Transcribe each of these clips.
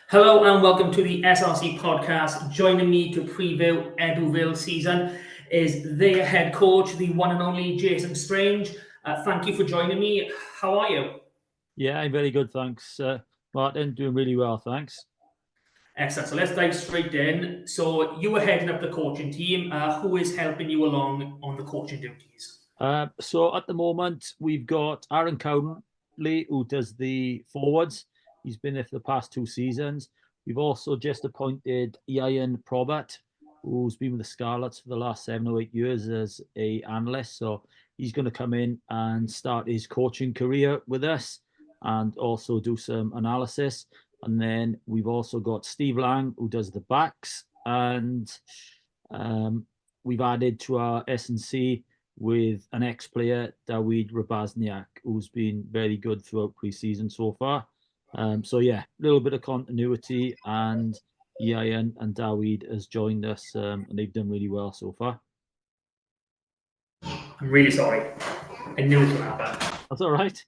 Hello and welcome to the SRC podcast. Joining me to preview Ebbw season is their head coach, the one and only Jason Strange. Thank you for joining me. How are you? Yeah, I'm very good, thanks, Martin. Doing really well, thanks. Excellent. So let's dive straight in. So you were heading up the coaching team. Who is helping you along on the coaching duties? So at the moment, we've got Aaron Cowley, who does the forwards. He's been there for the past 2 seasons. We've also just appointed Ian Probert, who's been with the Scarlets for the last 7 or 8 years as a analyst. So he's going to come in and start his coaching career with us and also do some analysis. And then we've also got Steve Lang, who does the backs. And we've added to our S&C with an ex-player, Dawid Rabazniak, who's been very good throughout pre-season so far. So yeah, a little bit of continuity, and Ian and Dawid has joined us, and they've done really well so far. I'm really sorry. I knew it would happen. That's all right.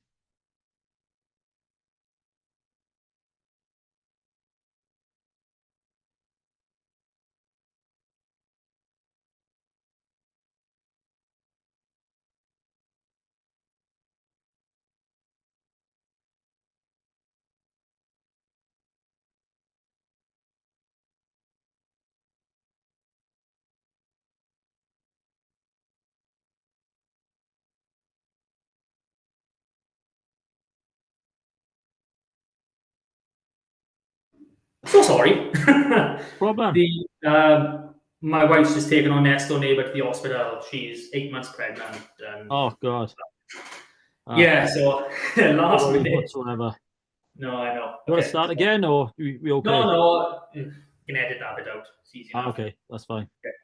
So sorry. Problem. My wife's just taken our next door neighbour to the hospital. She's 8 months pregnant. Oh God. Yeah, so last minute. Whatsoever. No, I know. You want to start again, or we okay? No, you can edit that bit out. It's easy enough. Okay, that's fine. Okay.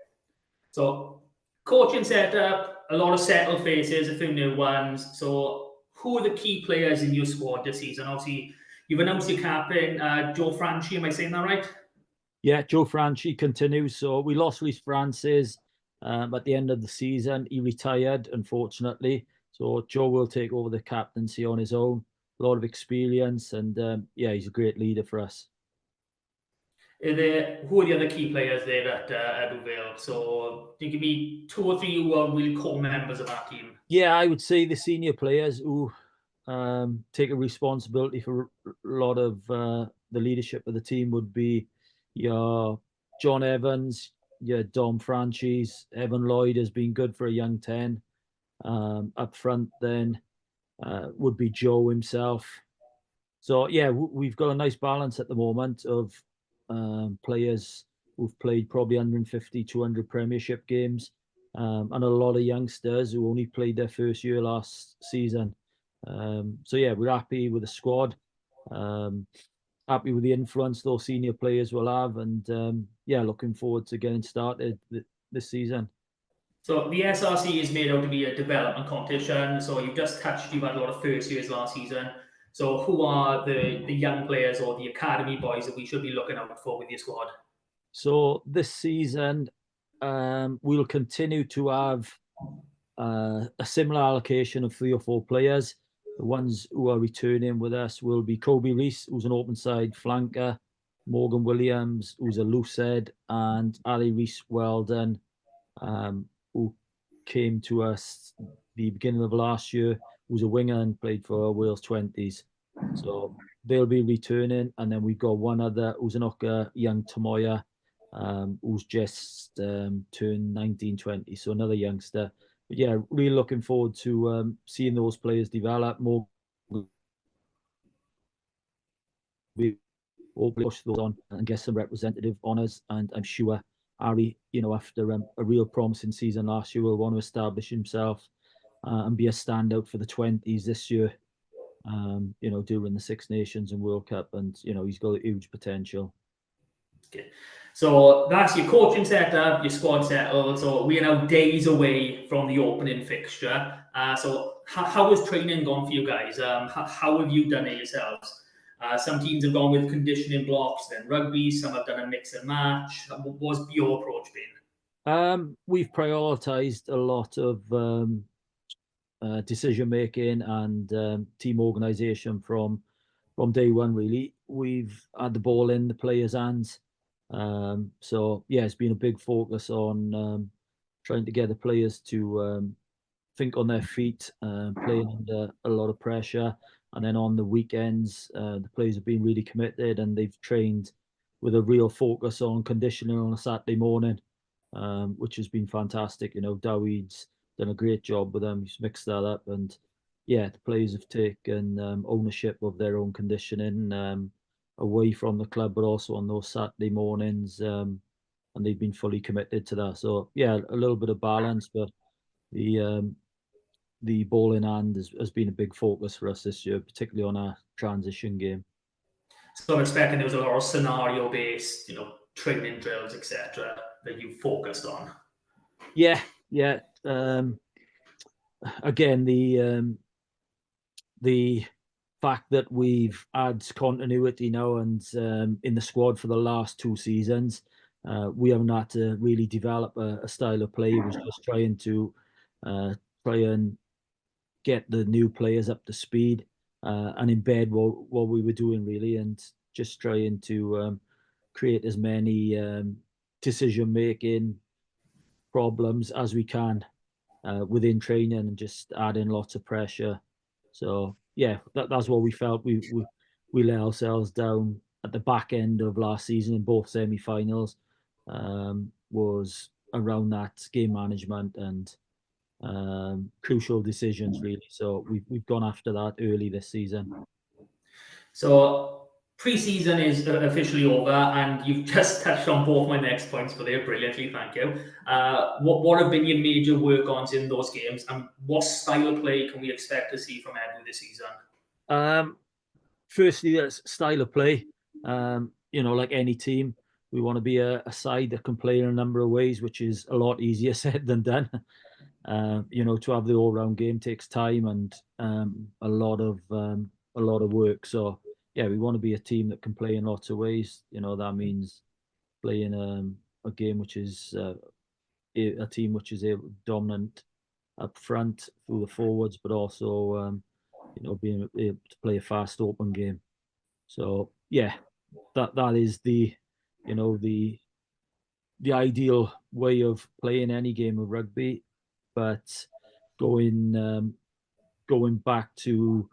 So, coaching setup, a lot of settled faces, a few new ones. So, who are the key players in your squad this season? Obviously, you've announced your captain, Joe Franchi. Am I saying that right? Yeah, Joe Franchi continues. So we lost Reece Francis at the end of the season. He retired, unfortunately. So Joe will take over the captaincy on his own. A lot of experience, and yeah, he's a great leader for us. Who are the other key players there at Ebbw? So, can you give me 2 or 3 who are really core members of that team? Yeah, I would say the senior players who take a responsibility for a lot of the leadership of the team would be your John Evans, your Dom Franchise. Evan Lloyd has been good for a young 10. Up front then would be Joe himself. So yeah, we've got a nice balance at the moment of players who've played probably 150, 200 Premiership games, and a lot of youngsters who only played their first year last season. So yeah, we're happy with the squad, happy with the influence those senior players will have, and yeah, looking forward to getting started this season. So the SRC is made out to be a development competition. So you've had a lot of first years last season. So who are the young players or the academy boys that we should be looking out for with your squad? So this season, we'll continue to have a similar allocation of 3 or 4 players. The ones who are returning with us will be Kobe Reese, who's an open side flanker, Morgan Williams, who's a loose head, and Ali Reese Weldon, who came to us the beginning of last year, who's a winger and played for Wales 20s. So they'll be returning. And then we've got one other who's an young Tomoya, who's just turned 19, 20. So another youngster. But yeah, really looking forward to seeing those players develop more. We will push those on and get some representative honours. And I'm sure Harry, after a real promising season last year, will want to establish himself and be a standout for the 20s this year. During the Six Nations and World Cup, and he's got a huge potential. Okay. So that's your coaching setup, your squad settled. So we are now days away from the opening fixture. So how has training gone for you guys? How have you done it yourselves? Some teams have gone with conditioning blocks, then rugby. Some have done a mix and match. What's your approach been? We've prioritised a lot of decision making and team organisation from from day one, really. We've had the ball in the players' hands. So yeah, it's been a big focus on trying to get the players to think on their feet, playing under a lot of pressure. And then on the weekends, the players have been really committed and they've trained with a real focus on conditioning on a Saturday morning, which has been fantastic. Dawid's done a great job with them. He's mixed that up, and yeah, the players have taken ownership of their own conditioning away from the club, but also on those Saturday mornings, and they've been fully committed to that. So yeah, a little bit of balance, but the ball in hand has been a big focus for us this year, particularly on our transition game. So I'm expecting there was a lot of scenario based, training drills, etc., that you focused on. Yeah. Again, the fact that we've had continuity now and in the squad for the last 2 seasons, we haven't had to really develop a style of play. It was just trying to try and get the new players up to speed and embed what we were doing, really, and just trying to create as many decision-making problems as we can within training and just adding lots of pressure. So yeah, that's what we felt. We let ourselves down at the back end of last season in both semi-finals, was around that game management and crucial decisions, really. So we've gone after that early this season. So pre-season is officially over, and you've just touched on both my next points, but they're brilliantly, thank you. What have been your major work-ons in those games, and what style of play can we expect to see from Ebbw this season? Firstly, that's style of play. Like any team, we want to be a side that can play in a number of ways, which is a lot easier said than done. To have the all-round game takes time and a lot of work. So yeah, we want to be a team that can play in lots of ways. That means playing a game which is a team which is dominant up front through the forwards, but also being able to play a fast open game. So yeah, that is the ideal way of playing any game of rugby. But going back to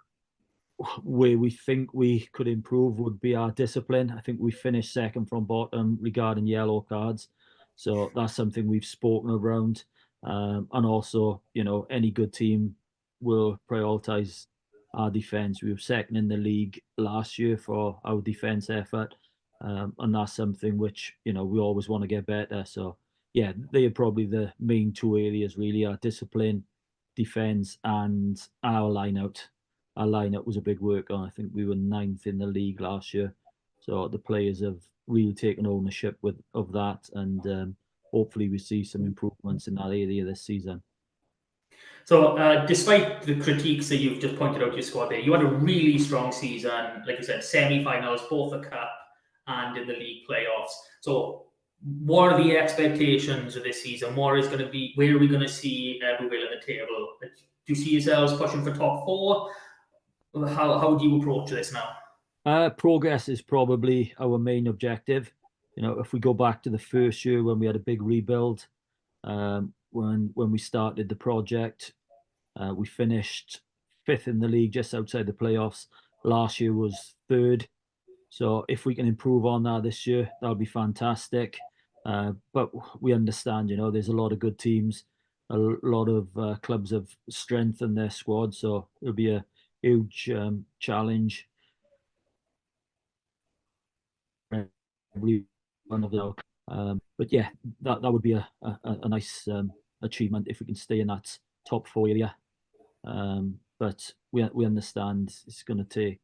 where we think we could improve would be our discipline. I think we finished second from bottom regarding yellow cards, so that's something we've spoken around. And also, any good team will prioritise our defence. We were second in the league last year for our defence effort, and that's something which we always want to get better. So yeah, they are probably the main two areas, really: our discipline, defence, and our line out. Our lineup was a big work on. I think we were 9th in the league last year, so the players have really taken ownership of that, and hopefully we see some improvements in that area this season. So, despite the critiques that you've just pointed out your squad there, you had a really strong season. Like you said, semi-finals, both the cup and in the league playoffs. So, what are the expectations of this season? What is going to be? Where are we going to see Vale in the table? Do you see yourselves pushing for top 4? How do you approach this now? Progress is probably our main objective. If we go back to the first year when we had a big rebuild, when we started the project, we finished 5th in the league, just outside the playoffs. Last year was 3rd. So if we can improve on that this year, that'll be fantastic. But we understand, there's a lot of good teams, a lot of clubs have strengthened their squad, so it'll be a huge challenge. But yeah, that would be a nice achievement if we can stay in that top 4 area. But we understand it's going to take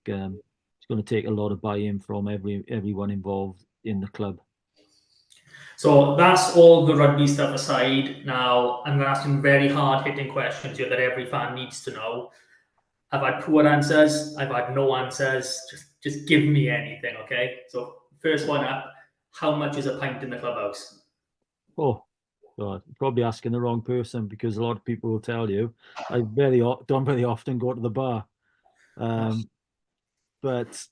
a lot of buy-in from everyone involved in the club. So that's all the rugby stuff aside. Now I'm going to ask some very hard-hitting questions here that every fan needs to know. I've had poor answers. I've had no answers. Just give me anything, okay? So first one up, how much is a pint in the clubhouse? Oh, God, probably asking the wrong person, because a lot of people will tell you. I don't very often go to the bar. But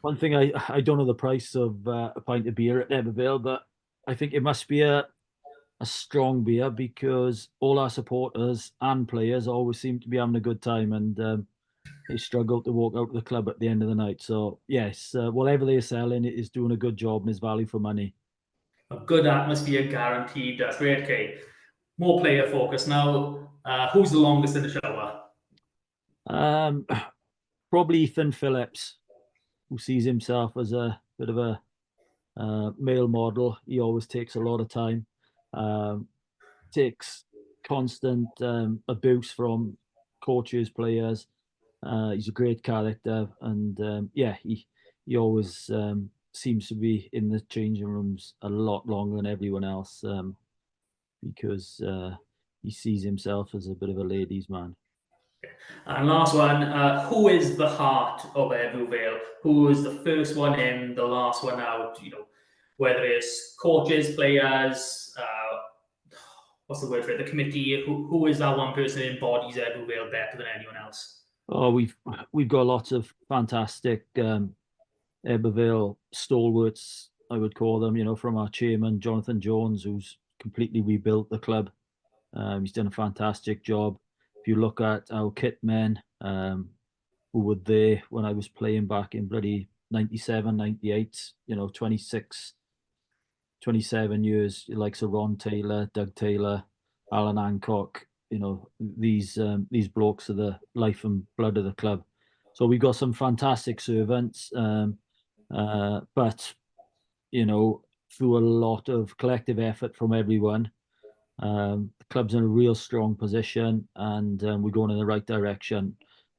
one thing I don't know the price of a pint of beer at Ebbw, but I think it must be a strong beer, because all our supporters and players always seem to be having a good time, and they struggle to walk out of the club at the end of the night. So yes, whatever they're selling, it is doing a good job and is value for money. A good atmosphere guaranteed. That's great, okay. More player focus now. Who's the longest in the shower? Probably Ethan Phillips, who sees himself as a bit of a male model. He always takes a lot of time, takes constant abuse from coaches, players. He's a great character, and yeah, he always seems to be in the changing rooms a lot longer than everyone else, because he sees himself as a bit of a ladies' man. And last one, who is the heart of Ebbw Vale? Who is the first one in, the last one out? You know, whether it's coaches, players, what's the word for it? The committee. Who is that one person who embodies Ebbw Vale better than anyone else? Oh, we've got lots of fantastic Ebbw Vale stalwarts, I would call them. You know, from our chairman Jonathan Jones, who's completely rebuilt the club. He's done a fantastic job. If you look at our kit men, who were there when I was playing back in bloody 97, 98, you know, 26, 27 years, like Sir Ron Taylor, Doug Taylor, Alan Hancock, you know, these blokes are the life and blood of the club. So we've got some fantastic servants, but, you know, through a lot of collective effort from everyone, the club's in a real strong position, and we're going in the right direction,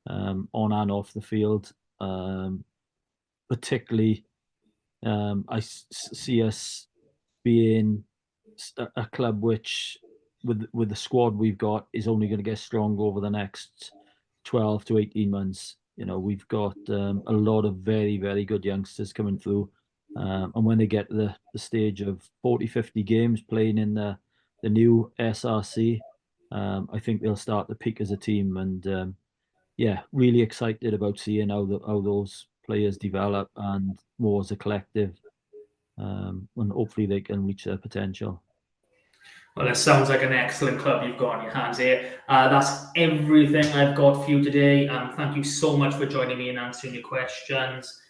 on and off the field. Particularly, I see us being a club which, with the squad we've got, is only going to get stronger over the next 12 to 18 months. You know, we've got a lot of very, very good youngsters coming through. And when they get to the stage of 40, 50 games playing in the new SRC, I think they'll start to peak as a team. And yeah, really excited about seeing how those players develop, and more as a collective, and hopefully they can reach their potential. Well, it sounds like an excellent club you've got on your hands here. That's everything I've got for you today. Thank you so much for joining me and answering your questions.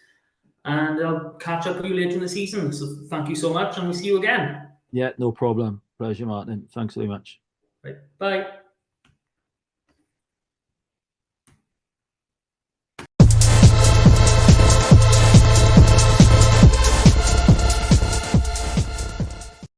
And I'll catch up with you later in the season. So thank you so much, and we'll see you again. Yeah, no problem. Pleasure, Martin. Thanks very much. Right. Bye.